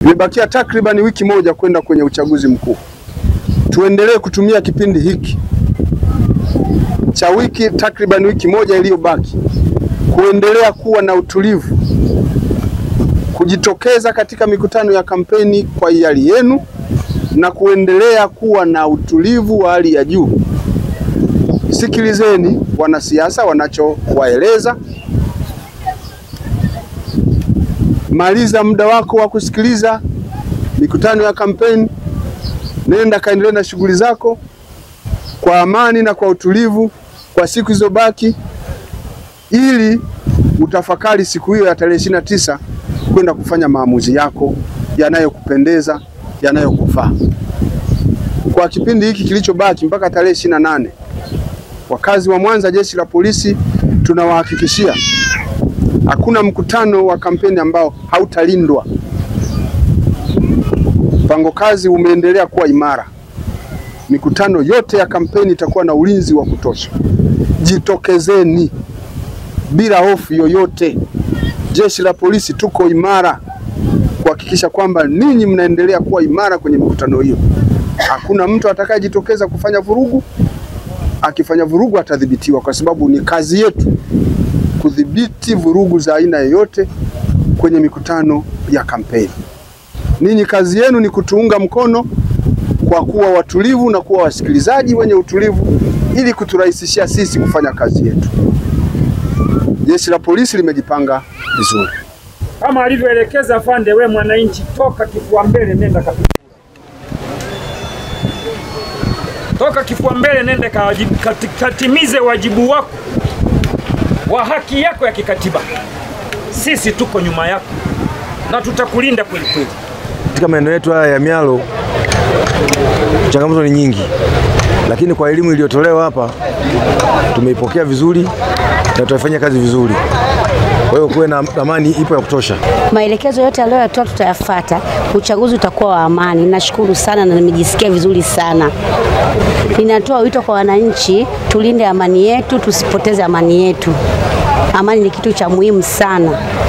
Imebakia takriban wiki moja kwenda kwenye uchaguzi mkuu. Tuendelee kutumia kipindi hiki cha takriban wiki moja iliyobaki kuendelea kuwa na utulivu, kujitokeza katika mikutano ya kampeni kwa hiari yenu na kuendelea kuwa na utulivu wa hali ya juu. Sikilizeni wanasiasa wanachowaeleza. Maliza muda wako wa kusikiliza mikutano ya kampeni, nenda kaendelea na shughuli zako kwa amani na kwa utulivu kwa siku zilizobaki, ili utafakari siku hiyo ya tarehe 29 kwenda kufanya maamuzi yako yanayokupendeza, yanayokufaa. Kwa kipindi hiki kilichobaki mpaka tarehe 28, wakazi wa Mwanza, jeshi la polisi tunawahakikishia hakuna mkutano wa kampeni ambao hautalindwa. Mpango kazi umeendelea kuwa imara. Mikutano yote ya kampeni itakuwa na ulinzi wa kutosha. Jitokezeni bila hofu yoyote. Jeshi la polisi tuko imara kuhakikisha kwamba ninyi mnaendelea kuwa imara kwenye mikutano hiyo. Hakuna mtu atakayejitokeza kufanya vurugu. Akifanya vurugu atadhibitiwa, kwa sababu ni kazi yetu kudhibiti vurugu za aina yoyote kwenye mikutano ya kampeni. Ninyi kazi yenu ni kutuunga mkono kwa kuwa watulivu na kuwa wasikilizaji wenye utulivu, ili kuturahisishia sisi kufanya kazi yetu. Jeshi la polisi limejipanga vizuri. Kama alivyoelekeza afande, we mwananchi, toka kifua mbele nenda kapiga kura. Toka kifua mbele nenda katimize wajibu wako wa haki yako ya kikatiba. Sisi tuko nyuma yako na tutakulinda kweli kweli. Katika maeneo yetu haya ya Mialo changamoto ni nyingi, lakini kwa elimu iliyotolewa hapa tumeipokea vizuri na tutafanya kazi vizuri. Kwa hiyo kuwe na amani ipo ya kutosha. Maelekezo yote aliyotoa tutayafuata. Uchaguzi utakuwa wa amani. Nashukuru sana na nimejisikia vizuri sana. Ninatoa wito kwa wananchi, tulinde amani yetu, tusipoteze amani yetu. Amani ni kitu cha muhimu sana.